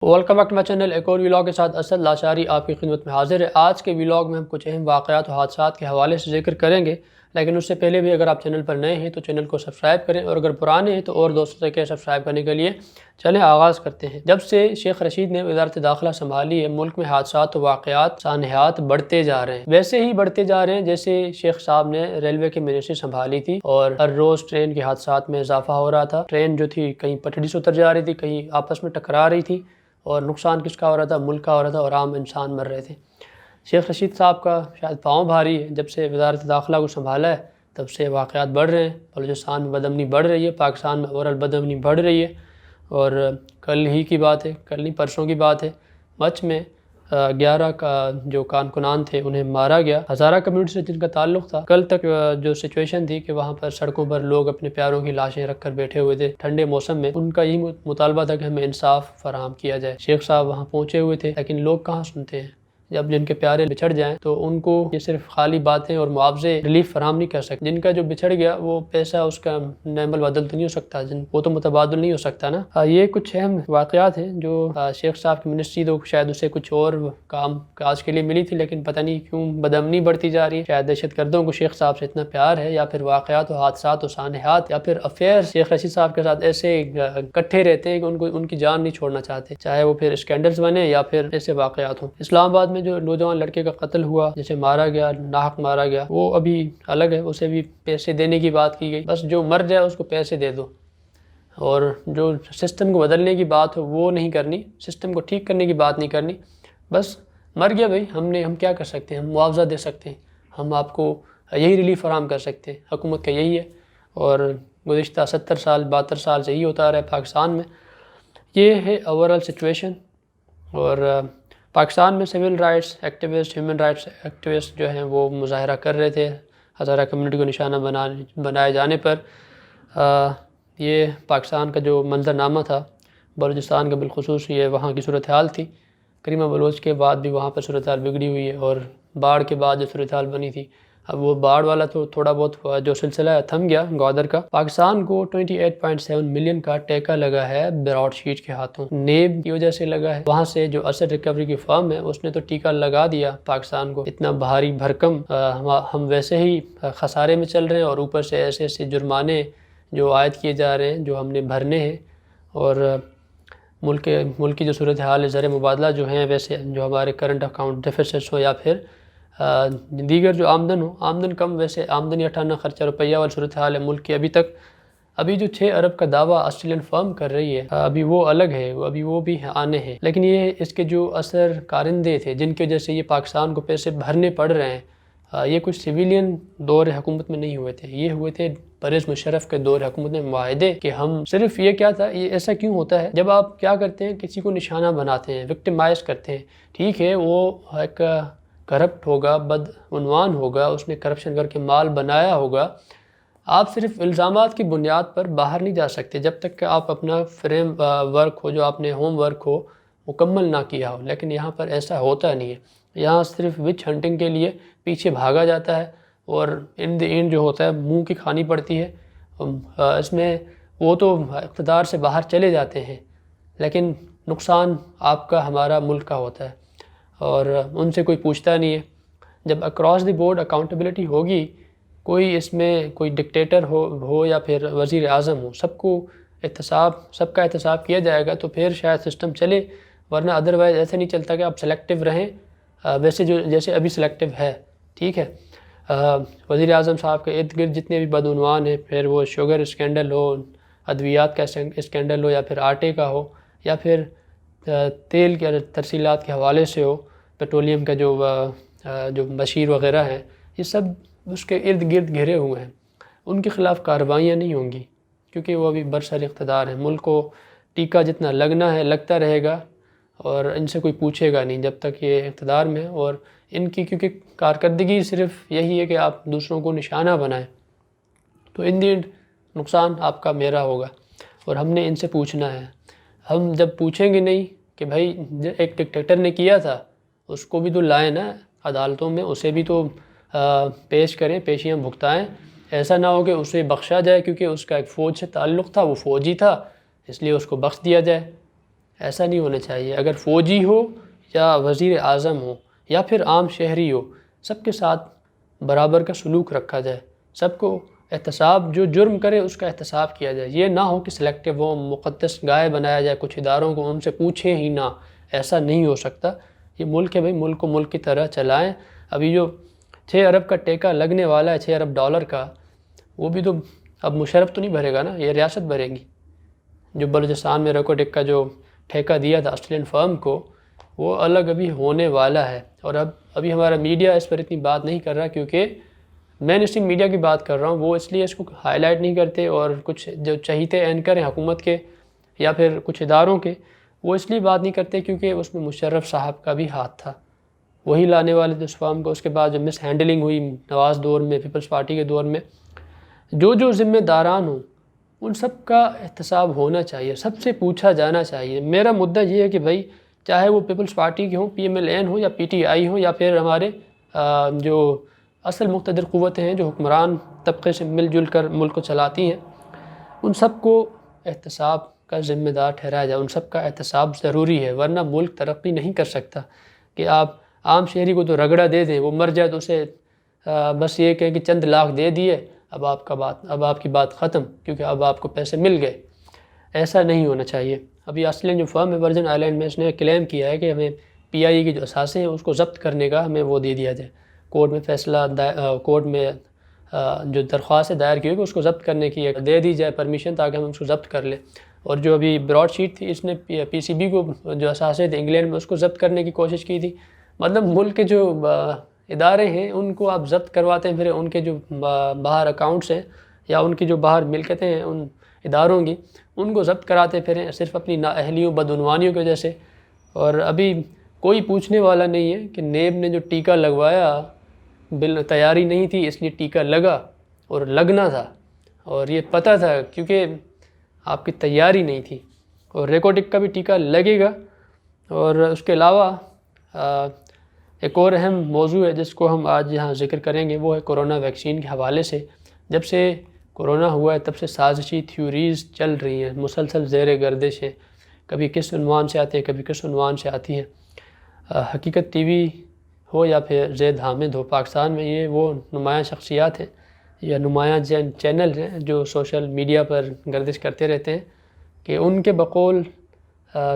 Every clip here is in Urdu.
Welcome back to my channel, ایک اور ولاگ کے ساتھ اسد لاشاری آپ کی خدمت میں حاضر ہے۔ آج کے ولاگ میں ہم کچھ اہم واقعات و حادثات کے حوالے سے ذکر کریں گے، لیکن اس سے پہلے بھی اگر آپ چینل پر نئے ہیں تو چینل کو سبسکرائب کریں، اور اگر پرانے ہیں تو اور دوستوں سے کہیں سبسکرائب کرنے کے لیے۔ چلیں آغاز کرتے ہیں۔ جب سے شیخ رشید نے وزارت داخلہ سنبھالی ہے، ملک میں حادثات و واقعات سانحات بڑھتے جا رہے ہیں، ویسے ہی بڑھتے جا رہے ہیں جیسے شیخ صاحب نے ریلوے کی منسٹری سنبھالی تھی، اور ہر روز ٹرین کے حادثات میں اضافہ ہو رہا تھا۔ ٹرین جو تھی کہیں پٹڑی سے اتر جا رہی تھی، کہیں آپس میں ٹکرا رہی تھی، اور نقصان کس کا ہو رہا تھا؟ ملک کا ہو رہا تھا، اور عام انسان مر رہے تھے۔ شیخ رشید صاحب کا شاید پاؤں بھاری ہے، جب سے وزارت داخلہ کو سنبھالا ہے تب سے واقعات بڑھ رہے ہیں۔ بلوچستان میں بدامنی بڑھ رہی ہے، پاکستان میں اوورال بدامنی بڑھ رہی ہے، اور کل ہی کی بات ہے، کل نہیں پرسوں کی بات ہے، مچھ میں 11 کا جو کارکنان تھے انہیں مارا گیا۔ ہزارہ کمیونٹی سے جن کا تعلق تھا، کل تک جو سچویشن تھی کہ وہاں پر سڑکوں پر لوگ اپنے پیاروں کی لاشیں رکھ کر بیٹھے ہوئے تھے ٹھنڈے موسم میں، ان کا یہی مطالبہ تھا کہ ہمیں انصاف فراہم کیا جائے۔ شیخ صاحب وہاں پہنچے ہوئے تھے، لیکن لوگ کہاں سنتے ہیں۔ جب جن کے پیارے بچھڑ جائیں تو ان کو یہ صرف خالی باتیں اور معاوضے ریلیف فراہم نہیں کر سکتے۔ جن کا جو بچھڑ گیا وہ پیسہ اس کا نعم البدل تو نہیں ہو سکتا، وہ تو متبادل نہیں ہو سکتا نا۔ یہ کچھ اہم واقعات ہیں جو شیخ صاحب کی منسٹری تو شاید اسے کچھ اور کام کاج کے لیے ملی تھی، لیکن پتہ نہیں کیوں بدامنی بڑھتی جا رہی ہے۔ شاید دہشت گردوں کو شیخ صاحب سے اتنا پیار ہے، یا پھر واقعات و حادثات و سانحات، یا پھر افیئر شیخ رشید صاحب کے ساتھ ایسے اکٹھے رہتے ہیں کہ ان کی جان نہیں چھوڑنا چاہتے، چاہے وہ پھر اسکینڈلز بنے یا پھر ایسے واقعات ہوں۔ اسلام آباد میں جو نوجوان لڑکے کا قتل ہوا، جسے مارا گیا، ناحق مارا گیا، وہ ابھی الگ ہے، اسے بھی پیسے دینے کی بات کی گئی۔ بس جو مر جائے اس کو پیسے دے دو، اور جو سسٹم کو بدلنے کی بات ہو وہ نہیں کرنی، سسٹم کو ٹھیک کرنے کی بات نہیں کرنی۔ بس مر گیا بھائی، ہم کیا کر سکتے ہیں؟ ہم معاوضہ دے سکتے ہیں، ہم آپ کو یہی ریلیف فراہم کر سکتے ہیں، حکومت کا یہی ہے۔ اور گزشتہ 70 سال 72 سال سے یہی ہوتا آ رہا ہے پاکستان میں۔ یہ ہے اوورال سچویشن۔ اور پاکستان میں civil rights activist, human rights activist جو ہیں وہ مظاہرہ کر رہے تھے ہزارہ کمیونٹی کو نشانہ بنائے جانے پر۔ یہ پاکستان کا جو منظرنامہ تھا، بلوچستان کا بالخصوص یہ وہاں کی صورتحال تھی۔ کریمہ بلوچ کے بعد بھی وہاں پر صورتحال بگڑی ہوئی ہے، اور باڑھ کے بعد جو صورتحال بنی تھی، اب وہ باڑھ والا تو تھوڑا بہت جو سلسلہ ہے تھم گیا گودر کا۔ پاکستان کو 28.7 ملین کا ٹیکہ لگا ہے براڈ شیٹ کے ہاتھوں، نیب کی وجہ سے لگا ہے۔ وہاں سے جو ایسٹ ریکوری کی فرم ہے اس نے تو ٹیکہ لگا دیا پاکستان کو، اتنا بھاری بھرکم، ہم ویسے ہی خسارے میں چل رہے ہیں، اور اوپر سے ایسے ایسے جرمانے جو عائد کیے جا رہے ہیں جو ہم نے بھرنے ہیں۔ اور ملک کی جو صورتحال ہے، زر مبادلہ جو ہیں، ویسے جو ہمارے کرنٹ اکاؤنٹ ڈیفیسٹس ہو یا پھر دیگر جو آمدن کم، ویسے آمدنی 58 خرچہ روپیہ والی صورتحال ہے ملک کی ابھی تک۔ ابھی جو 6 ارب کا دعویٰ آسٹریلین فرم کر رہی ہے، ابھی وہ الگ ہے، ابھی وہ بھی آنے ہیں، لیکن یہ اس کے جو اثر کارندے تھے جن کی وجہ سے یہ پاکستان کو پیسے بھرنے پڑ رہے ہیں، یہ کچھ سویلین دور حکومت میں نہیں ہوئے تھے، یہ ہوئے تھے پرویز مشرف کے دور حکومت میں معاہدے کہ ہم صرف یہ کیا تھا۔ یہ ایسا کیوں ہوتا ہے جب آپ کیا کرتے ہیں؟ کسی کو نشانہ بناتے ہیں، وکٹمائز کرتے ہیں، ٹھیک ہے وہ ایک کرپٹ ہوگا، بدعنوان ہوگا، اس نے کرپشن کر کے مال بنایا ہوگا، آپ صرف الزامات کی بنیاد پر باہر نہیں جا سکتے جب تک کہ آپ اپنا فریم ورک ہو، جو آپ نے ہوم ورک ہو، مکمل نہ کیا ہو۔ لیکن یہاں پر ایسا ہوتا نہیں ہے، یہاں صرف وچ ہنٹنگ کے لیے پیچھے بھاگا جاتا ہے، اور ان دی اینڈ جو ہوتا ہے منہ کی کھانی پڑتی ہے۔ اس میں وہ تو اقتدار سے باہر چلے جاتے ہیں، لیکن نقصان آپ کا، ہمارا ملک کا ہوتا ہے، اور ان سے کوئی پوچھتا نہیں ہے۔ جب اکراس دی بورڈ اکاؤنٹیبلٹی ہوگی، کوئی اس میں کوئی ڈکٹیٹر ہو یا پھر وزیر اعظم ہو، سب کا احتساب کیا جائے گا تو پھر شاید سسٹم چلے، ورنہ ادروائز ایسے نہیں چلتا کہ آپ سلیکٹیو رہیں، ویسے جیسے ابھی سلیکٹیو ہے، ٹھیک ہے۔ وزیر اعظم صاحب کے ارد گرد جتنے بھی بدعنوان ہیں، پھر وہ شوگر اسکینڈل ہو، ادویات کا اسکینڈل ہو، یا پھر آٹے کا ہو، یا پھر تیل کے ترسیلات کے حوالے سے ہو، پیٹرولیم کا جو بشیر وغیرہ ہیں، یہ سب اس کے ارد گرد گھرے ہوئے ہیں۔ ان کے خلاف کارروائیاں نہیں ہوں گی کیونکہ وہ ابھی برسر اقتدار ہیں۔ ملک کو ٹیکہ جتنا لگنا ہے لگتا رہے گا، اور ان سے کوئی پوچھے گا نہیں جب تک یہ اقتدار میں ہے۔ اور ان کی کیونکہ کارکردگی صرف یہی ہے کہ آپ دوسروں کو نشانہ بنائیں، تو ان دی اینڈ نقصان آپ کا میرا ہوگا، اور ہم نے ان سے پوچھنا ہے۔ ہم جب پوچھیں گے نہیں کہ بھائی ایک ڈکٹیٹر نے کیا تھا، اس کو بھی تو لائیں نا عدالتوں میں، اسے بھی تو پیش کریں، پیشیاں بھگتائیں۔ ایسا نہ ہو کہ اسے بخشا جائے کیونکہ اس کا ایک فوج سے تعلق تھا، وہ فوجی تھا اس لیے اس کو بخش دیا جائے۔ ایسا نہیں ہونا چاہیے. اگر فوجی ہو یا وزیر اعظم ہو یا پھر عام شہری ہو، سب کے ساتھ برابر کا سلوک رکھا جائے. سب کو احتساب، جو جرم کرے اس کا احتساب کیا جائے. یہ نہ ہو کہ سلیکٹو وہ مقدس گائے بنایا جائے کچھ اداروں کو، ان سے پوچھیں ہی نہ. ایسا نہیں ہو سکتا. یہ ملک ہے بھائی، ملک کو ملک کی طرح چلائیں. ابھی جو 6 ارب کا ٹیکہ لگنے والا ہے، 6 ارب ڈالر کا، وہ بھی تو اب مشرف تو نہیں بھرے گا نا، یہ ریاست بھرے گی. جو بلوچستان میں ریکوٹیک کا جو ٹھیکہ دیا تھا آسٹریلین فرم کو، وہ الگ ابھی ہونے والا ہے. اور ابھی ہمارا میڈیا اس پر اتنی بات نہیں کر رہا، کیونکہ مین اسٹریم میڈیا کی بات کر رہا ہوں، وہ اس لیے اس کو ہائی لائٹ نہیں کرتے. اور کچھ جو چہیتے اینکر ہیں حکومت کے یا پھر کچھ اداروں کے، وہ اس لیے بات نہیں کرتے کیونکہ اس میں مشرف صاحب کا بھی ہاتھ تھا. وہی لانے والے تھے اس فارم کو. اس کے بعد جو مس ہینڈلنگ ہوئی نواز دور میں، پیپلز پارٹی کے دور میں، جو ذمہ داران ہوں ان سب کا احتساب ہونا چاہیے، سب سے پوچھا جانا چاہیے. میرا مدعا یہ ہے کہ بھائی چاہے وہ پیپلز پارٹی کے ہوں، پی ایم ایل این ہوں یا پی ٹی آئی ہوں، یا پھر ہمارے جو اصل مقتدر قوتیں ہیں جو حکمران طبقے سے مل جل کر ملک کو چلاتی ہیں، ان سب کو احتساب کا ذمہ دار ٹھہرایا جائے. ان سب کا احتساب ضروری ہے، ورنہ ملک ترقی نہیں کر سکتا. کہ آپ عام شہری کو تو رگڑا دے دیں، وہ مر جائے تو اسے بس یہ کہیں کہ چند لاکھ دے دیے، اب آپ کی بات ختم، کیونکہ اب آپ کو پیسے مل گئے. ایسا نہیں ہونا چاہیے. ابھی آسٹریلین جو فرم ہے ورجن آئی لینڈ میں، اس نے کلیم کیا ہے کہ ہمیں پی آئی اے کی جو اثاثے ہیں اس کو ضبط کرنے کا ہمیں وہ دے دیا جائے. کورٹ میں فیصلہ کورٹ میں جو درخواست دائر کی ہوئی اس کو ضبط کرنے کی دے دی جائے پرمیشن، تاکہ ہم اس کو ضبط کر لیں. اور جو ابھی براڈ شیٹ تھی، اس نے پی سی بی کو جو اثاثے تھے انگلینڈ میں اس کو ضبط کرنے کی کوشش کی تھی. مطلب ملک کے جو ادارے ہیں ان کو آپ ضبط کرواتے ہیں، پھر ان کے جو باہر اکاؤنٹس ہیں یا ان کی جو باہر ملکتیں ہیں ان اداروں کی، ان کو ضبط کراتے پھریں صرف اپنی نااہلیوں بدعنوانیوں کی وجہ سے. اور ابھی کوئی پوچھنے والا نہیں ہے کہ نیب نے جو ٹیکہ لگوایا، تیاری نہیں تھی اس لیے ٹیکہ لگا، اور لگنا تھا اور یہ پتہ تھا کیونکہ آپ کی تیاری نہیں تھی. اور ریکوٹک کا بھی ٹیکہ لگے گا. اور اس کے علاوہ ایک اور اہم موضوع ہے جس کو ہم آج یہاں ذکر کریں گے، وہ ہے کرونا ویکسین کے حوالے سے. جب سے کرونا ہوا ہے تب سے سازشی تھیوریز چل رہی ہیں، مسلسل زیر گردش ہیں. کبھی کس عنوان سے آتے ہیں، کبھی کس عنوان سے آتی ہیں. حقیقت ٹی وی ہو یا پھر زید حامد ہو، پاکستان میں یہ وہ نمایاں شخصیات ہیں یا نمایاں چینل ہیں جو سوشل میڈیا پر گردش کرتے رہتے ہیں کہ ان کے بقول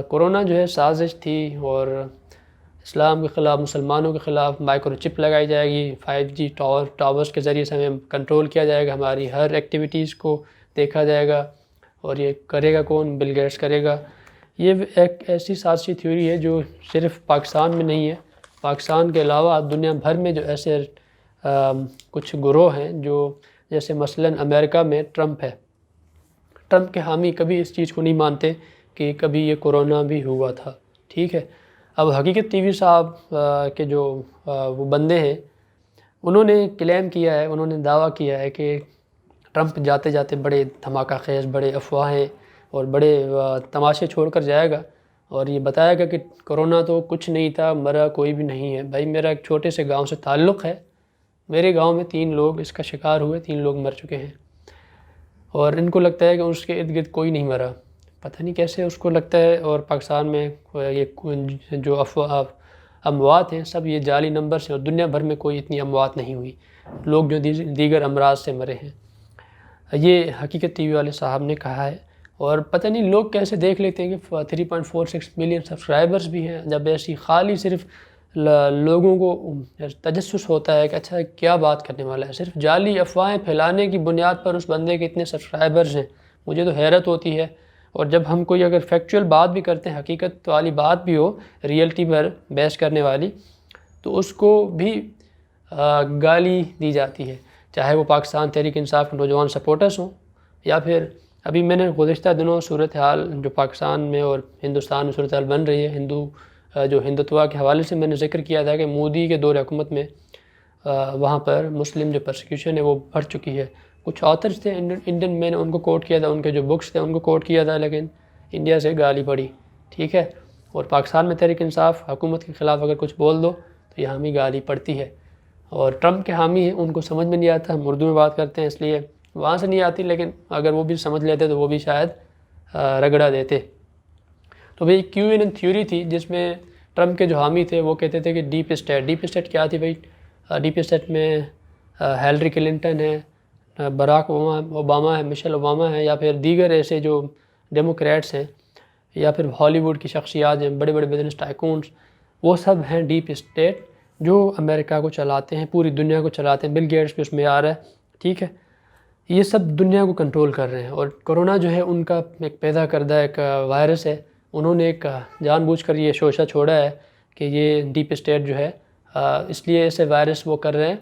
کرونا جو ہے سازش تھی، اور اسلام کے خلاف، مسلمانوں کے خلاف مائکرو چپ لگائی جائے گی، 5G ٹاورز کے ذریعے سے ہمیں کنٹرول کیا جائے گا، ہماری ہر ایکٹیویٹیز کو دیکھا جائے گا. اور یہ کرے گا کون؟ بل گیٹس کرے گا. یہ ایک ایسی سازشی تھیوری ہے جو صرف پاکستان میں نہیں ہے، پاکستان کے علاوہ دنیا بھر میں جو ایسے کچھ گروہ ہیں، جو جیسے مثلاً امریکہ میں ٹرمپ ہے. ٹرمپ کے حامی کبھی اس چیز کو نہیں مانتے کہ کبھی یہ کرونا بھی ہوا تھا. ٹھیک ہے. اب حقیقت ٹی وی صاحب کے جو وہ بندے ہیں، انہوں نے کلیم کیا ہے، انہوں نے دعویٰ کیا ہے کہ ٹرمپ جاتے جاتے بڑے دھماکہ خیز، بڑے افواہیں اور بڑے تماشے چھوڑ کر جائے گا، اور یہ بتایا گا کہ کرونا تو کچھ نہیں تھا، مرا کوئی بھی نہیں ہے. بھائی میرا ایک چھوٹے سے گاؤں سے تعلق ہے، میرے گاؤں میں 3 لوگ اس کا شکار ہوئے، 3 لوگ مر چکے ہیں، اور ان کو لگتا ہے کہ اس کے ارد گرد کوئی نہیں مرا. پتہ نہیں کیسے اس کو لگتا ہے. اور پاکستان میں یہ جو اموات ہیں سب یہ جعلی نمبر سے، اور دنیا بھر میں کوئی اتنی اموات نہیں ہوئی، لوگ جو دیگر امراض سے مرے ہیں. یہ حقیقت ٹی وی والے صاحب نے کہا ہے. اور پتہ نہیں لوگ کیسے دیکھ لیتے ہیں کہ 3.46 ملین سبسکرائبرز بھی ہیں، جب ایسی خالی صرف لوگوں کو تجسس ہوتا ہے کہ اچھا کیا بات کرنے والا ہے. صرف جعلی افواہیں پھیلانے کی بنیاد پر اس بندے کے اتنے سبسکرائبرز ہیں. مجھے تو حیرت ہوتی ہے. اور جب ہم کوئی اگر فیکچول بات بھی کرتے ہیں، حقیقت والی بات بھی ہو، ریئلٹی پر بیس کرنے والی، تو اس کو بھی گالی دی جاتی ہے، چاہے وہ پاکستان تحریک انصاف کے نوجوان سپورٹرز ہوں، یا پھر ابھی میں نے گزشتہ دنوں صورتحال جو پاکستان میں اور ہندوستان میں صورتحال بن رہی ہے، جو ہندوتوا کے حوالے سے میں نے ذکر کیا تھا کہ مودی کے دور حکومت میں وہاں پر مسلم جو پرسیکیوشن ہے وہ بڑھ چکی ہے. کچھ آتھرز تھے انڈین، میں نے ان کو کوٹ کیا تھا، ان کے جو بکس تھے ان کو کوٹ کیا تھا، لیکن انڈیا سے گالی پڑی. ٹھیک ہے. اور پاکستان میں تحریک انصاف حکومت کے خلاف اگر کچھ بول دو تو یہاں بھی گالی پڑتی ہے. اور ٹرمپ کے حامی ہیں، ان کو سمجھ میں نہیں آتا، ہم اردو میں بات کرتے ہیں اس لیے وہاں سے نہیں آتی، لیکن اگر وہ بھی سمجھ لیتے تو وہ بھی شاید رگڑا دیتے. تو بھائی QAnon تھیوری تھی جس میں ٹرمپ کے جو حامی تھے وہ کہتے تھے کہ ڈیپ اسٹیٹ کیا تھی بھائی؟ ڈیپ اسٹیٹ میں ہیلری کلنٹن ہے، براک اوباما ہے، مشیل اوباما ہے، یا پھر دیگر ایسے جو ڈیموکریٹس ہیں، یا پھر ہالی ووڈ کی شخصیات ہیں، بڑے بڑے بزنس ٹائکونس، وہ سب ہیں ڈیپ اسٹیٹ جو امریکہ کو چلاتے ہیں، پوری دنیا کو چلاتے ہیں۔ بل گیٹس بھی اس میں آ رہا ہے، ٹھیک ہے۔ یہ سب دنیا کو کنٹرول کر رہے ہیں، اور کرونا جو ہے ان کا ایک پیدا کردہ ایک وائرس ہے۔ انہوں نے ایک جان بوجھ کر یہ شوشہ چھوڑا ہے کہ یہ ڈیپ اسٹیٹ جو ہے اس لیے ایسے وائرس وہ کر رہے ہیں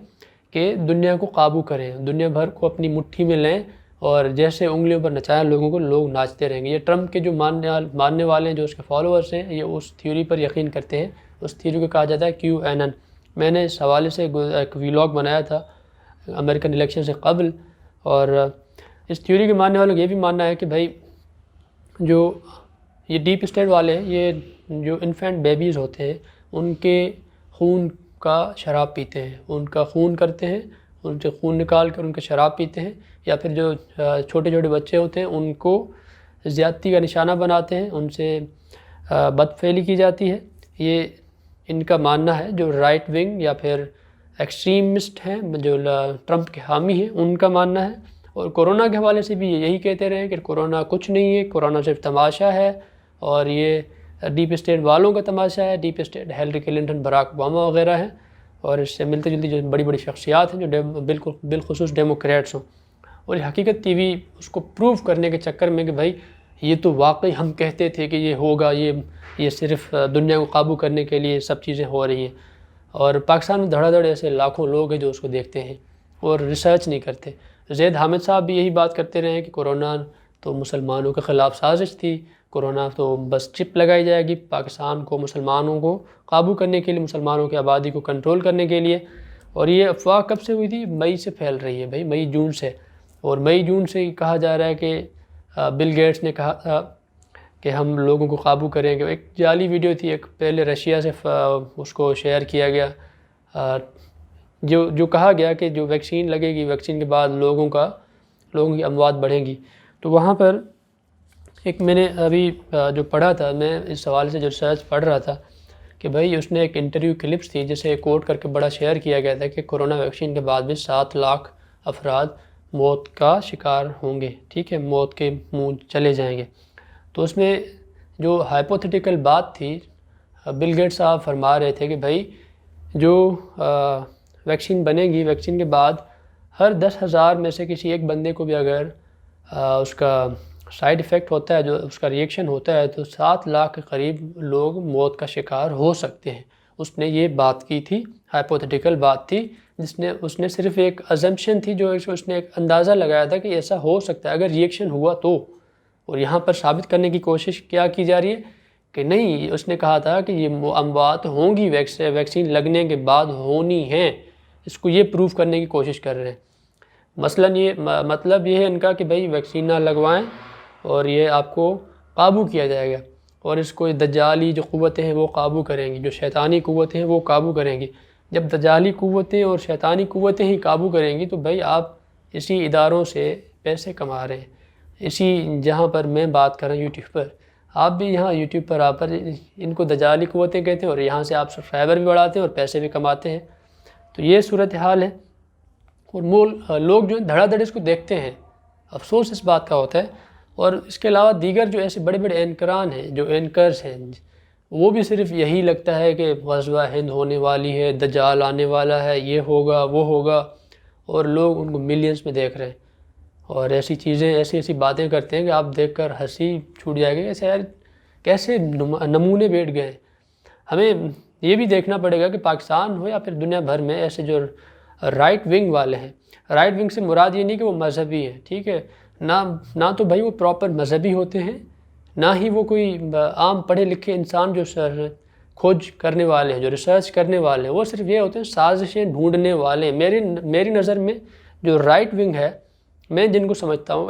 کہ دنیا کو قابو کریں، دنیا بھر کو اپنی مٹھی میں لیں، اور جیسے انگلیوں پر نچائیں لوگوں کو، لوگ ناچتے رہیں گے۔ یہ ٹرمپ کے جو ماننے والے ہیں، جو اس کے فالوورس ہیں، یہ اس تھیوری پر یقین کرتے ہیں۔ اس تھیوری کو کہا جاتا ہے QAnon۔ میں نے اس حوالے سے ایک ویلاگ بنایا تھا امریکن الیکشن سے قبل، اور اس تھیوری کے ماننے والوں کا یہ بھی ماننا ہے کہ بھائی جو یہ ڈیپ اسٹیٹ والے ہیں، یہ جو انفینٹ بیبیز ہوتے ہیں ان کے خون کا شراب پیتے ہیں، ان کا خون کرتے ہیں، ان سے خون نکال کر ان کا شراب پیتے ہیں، یا پھر جو چھوٹے چھوٹے بچے ہوتے ہیں ان کو زیادتی کا نشانہ بناتے ہیں، ان سے بدفعلی کی جاتی ہے۔ یہ ان کا ماننا ہے۔ جو رائٹ ونگ یا پھر ایکسٹریمسٹ ہیں، جو ٹرمپ کے حامی ہیں، ان کا ماننا ہے۔ اور کورونا کے حوالے سے بھی یہی کہتے رہے کہ کورونا کچھ نہیں ہے، کورونا صرف تماشا ہے، اور یہ ڈیپ اسٹیٹ والوں کا تماشا ہے۔ Deep state Hillary Clinton, Barack Obama وغیرہ ہیں، اور اس سے ملتی جلتی جو بڑی بڑی شخصیات ہیں جو بالخصوص ڈیموکریٹس ہوں۔ اور یہ حقیقت TV اس کو پروف کرنے کے چکر میں کہ بھائی یہ تو واقعی ہم کہتے تھے کہ یہ ہوگا، یہ صرف دنیا کو قابو کرنے کے لیے سب چیزیں ہو رہی ہیں۔ اور پاکستان میں دھڑا دھڑ ایسے لاکھوں لوگ ہیں جو اس کو دیکھتے ہیں اور ریسرچ نہیں کرتے۔ زید حامد صاحب بھی یہی بات کرتے رہے کہ کورونا تو مسلمانوں کے خلاف سازش تھی، کورونا تو بس چپ لگائی جائے گی پاکستان کو، مسلمانوں کو قابو کرنے کے لیے، مسلمانوں کی آبادی کو کنٹرول کرنے کے لیے۔ اور یہ افواہ کب سے ہوئی تھی؟ مئی سے پھیل رہی ہے بھائی، مئی جون سے۔ اور مئی جون سے کہا جا رہا ہے کہ بل گیٹس نے کہا تھا کہ ہم لوگوں کو قابو کریں گے۔ ایک جعلی ویڈیو تھی، ایک پہلے رشیا سے اس کو شیئر کیا گیا، جو کہا گیا کہ جو ویکسین لگے گی، ویکسین کے بعد لوگوں کی اموات بڑھیں گی۔ تو وہاں پر ایک میں نے ابھی جو پڑھا تھا، میں اس حوالے سے جو ریسرچ پڑھ رہا تھا کہ بھائی اس نے ایک انٹرویو کلپس تھی جسے کوٹ کر کے بڑا شیئر کیا گیا تھا کہ کورونا ویکسین کے بعد بھی 7 لاکھ افراد موت کا شکار ہوں گے، ٹھیک ہے، موت کے منہ چلے جائیں گے۔ تو اس میں جو ہائپوتھیٹیکل بات تھی، بل گیٹس صاحب فرما رہے تھے کہ بھائی جو ویکسین بنے گی، ویکسین کے بعد ہر 10,000 میں سے کسی ایک بندے کو بھی اگر اس کا سائیڈ ایفیکٹ ہوتا ہے، جو اس کا ریئیکشن ہوتا ہے، تو 7 لاکھ کے قریب لوگ موت کا شکار ہو سکتے ہیں۔ اس نے یہ بات کی تھی، ہائپوتھیٹیکل بات تھی، اس نے صرف ایک ازمپشن تھی، جو اس نے ایک اندازہ لگایا تھا کہ ایسا ہو سکتا ہے اگر ریئیکشن ہوا تو۔ اور یہاں پر ثابت کرنے کی کوشش کیا کی جا رہی ہے کہ نہیں، اس نے کہا تھا کہ یہ اموات ہوں گی، ویکسین لگنے کے بعد ہونی ہیں۔ اس کو یہ پروف کرنے کی کوشش کر رہے ہیں۔ مطلب یہ ہے ان کا کہ بھائی ویکسین نہ لگوائیں اور یہ آپ کو قابو کیا جائے گا، اور اس کو دجالی جو قوتیں ہیں وہ قابو کریں گی، جو شیطانی قوتیں ہیں وہ قابو کریں گی۔ جب دجالی قوتیں اور شیطانی قوتیں ہی قابو کریں گی تو بھائی آپ اسی اداروں سے پیسے کما رہے ہیں، جہاں پر میں بات کر رہا ہوں یوٹیوب پر، آپ بھی یہاں یوٹیوب پر آپ ان کو دجالی قوتیں کہتے ہیں، اور یہاں سے آپ سبسکرائبر بھی بڑھاتے ہیں اور پیسے بھی کماتے ہیں۔ تو یہ صورتحال ہے، اور لوگ جو دھڑا دھڑ اس کو دیکھتے ہیں، افسوس اس بات کا ہوتا ہے۔ اور اس کے علاوہ دیگر جو ایسے بڑے بڑے اینکران ہیں، جو اینکرز ہیں، وہ بھی صرف یہی لگتا ہے کہ غزوہ ہند ہونے والی ہے، دجال آنے والا ہے، یہ ہوگا وہ ہوگا، اور لوگ ان کو ملینز میں دیکھ رہے ہیں، اور ایسی چیزیں ایسی باتیں کرتے ہیں کہ آپ دیکھ کر ہنسی چھوٹ جائے گی، ایسے یار کیسے نمونے بیٹھ گئے ہیں۔ ہمیں یہ بھی دیکھنا پڑے گا کہ پاکستان ہو یا پھر دنیا بھر میں ایسے جو رائٹ ونگ والے ہیں، رائٹ ونگ سے مراد یہ نہیں کہ وہ مذہبی ہیں، ٹھیک ہے، نہ تو بھائی وہ پراپر مذہبی ہوتے ہیں، نہ ہی وہ کوئی عام پڑھے لکھے انسان جو کھوج کرنے والے ہیں، جو ریسرچ کرنے والے ہیں، وہ صرف یہ ہوتے ہیں سازشیں ڈھونڈنے والے ہیں۔ میری نظر میں جو رائٹ ونگ ہے، میں جن کو سمجھتا ہوں،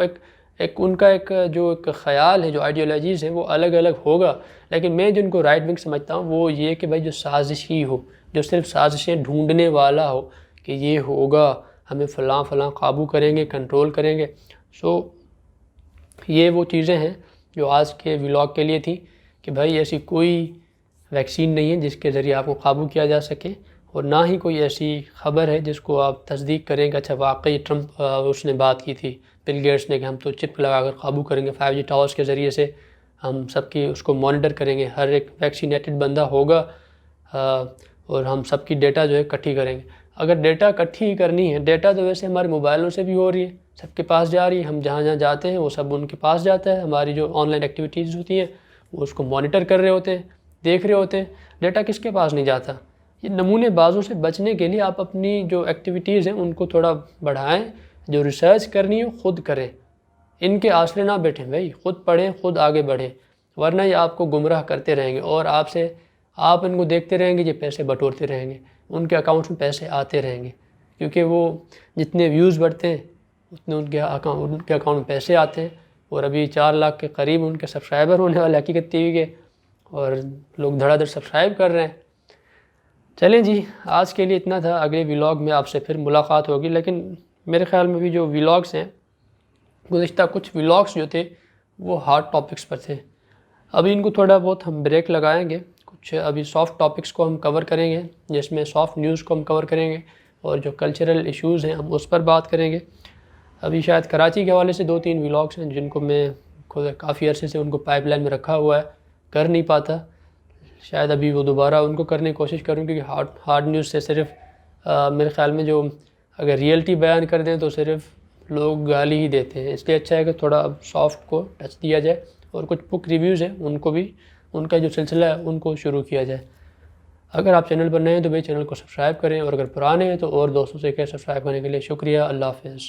ان کا جو ایک خیال ہے، جو آئیڈیالوجیز ہیں وہ الگ الگ ہوگا، لیکن میں جن کو رائٹ ونگ سمجھتا ہوں وہ یہ کہ بھائی جو سازشی ہو، جو صرف سازشیں ڈھونڈنے والا ہو کہ یہ ہوگا، ہمیں فلاں قابو کریں گے، کنٹرول کریں گے۔ یہ وہ چیزیں ہیں جو آج کے ولاگ کے لیے تھی۔ کہ بھائی ایسی کوئی ویکسین نہیں ہے جس کے ذریعے آپ کو قابو کیا جا سکے، اور نہ ہی کوئی ایسی خبر ہے جس کو آپ تصدیق کریں کہ اچھا واقعی ٹرمپ اس نے بات کی تھی بل گیٹس نے کہ ہم تو چپ لگا کر قابو کریں گے 5G ٹاورس کے ذریعے سے، ہم سب کی اس کو مانیٹر کریں گے، ہر ایک ویکسینیٹڈ بندہ ہوگا اور ہم سب کی ڈیٹا جو ہے اکٹھی کریں گے۔ اگر ڈیٹا اکٹھی کرنی ہے، ڈیٹا تو ویسے ہمارے موبائلوں سے بھی ہو رہی ہے، سب کے پاس جا رہی ہے، ہم جہاں جہاں جاتے ہیں وہ سب ان کے پاس جاتا ہے، ہماری جو آن لائن ایکٹیویٹیز ہوتی ہیں وہ اس کو مانیٹر کر رہے ہوتے ہیں، دیکھ رہے ہوتے ہیں، ڈیٹا کس کے پاس نہیں جاتا۔ یہ نمونے بازوں سے بچنے کے لیے آپ اپنی جو ایکٹیویٹیز ہیں ان کو تھوڑا بڑھائیں، جو ریسرچ کرنی ہو خود کریں، ان کے آسرے نہ بیٹھیں بھائی، خود پڑھیں، خود آگے بڑھیں، ورنہ یہ آپ کو گمراہ کرتے رہیں گے اور آپ ان کو دیکھتے رہیں گے، یہ پیسے بٹورتے رہیں گے، ان کے اکاؤنٹس میں پیسے آتے رہیں گے، کیونکہ وہ جتنے ویوز بڑھتے ہیں اتنے ان کے اکاؤنٹ میں پیسے آتے ہیں، اور ابھی 4 لاکھ کے قریب ان کے سبسکرائبر ہونے والے حقیقت TV کے، اور لوگ دھڑا دھڑ سبسکرائب کر رہے ہیں۔ چلیں جی، آج کے لیے اتنا تھا، اگلے ولاگ میں آپ سے پھر ملاقات ہوگی، لیکن میرے خیال میں بھی جو ولاگس ہیں، گزشتہ کچھ ولاگس جو تھے وہ ہارڈ ٹاپکس پر تھے، ابھی ان کو تھوڑا بہت ہم بریک لگائیں گے، کچھ ابھی سافٹ ٹاپکس کو ہم کور کریں گے، جس میں سافٹ نیوز کو ہم کور کریں گے، اور جو کلچرل ایشوز ہیں ہم اس پر بات کریں گے۔ ابھی شاید کراچی کے حوالے سے 2-3 ولاگس ہیں جن کو میں کافی عرصے سے ان کو پائپ لائن میں رکھا ہوا ہے، کر نہیں پاتا، شاید ابھی وہ دوبارہ ان کو کرنے کی کوشش کروں، کیونکہ ہارڈ نیوز سے صرف میرے خیال میں جو اگر ریئلٹی بیان کر دیں تو صرف لوگ گالی ہی دیتے ہیں، اس لیے اچھا ہے کہ تھوڑا اب سافٹ کو ٹچ دیا جائے، اور کچھ بک ریویوز ہیں ان کو بھی، ان کا جو سلسلہ ہے ان کو شروع کیا جائے۔ اگر آپ چینل پر نئے ہیں تو بھائی چینل کو سبسکرائب کریں، اور اگر پرانے ہیں تو اور دوستوں سے کہیں سبسکرائب کرنے کے لیے۔ شکریہ، اللہ حافظ۔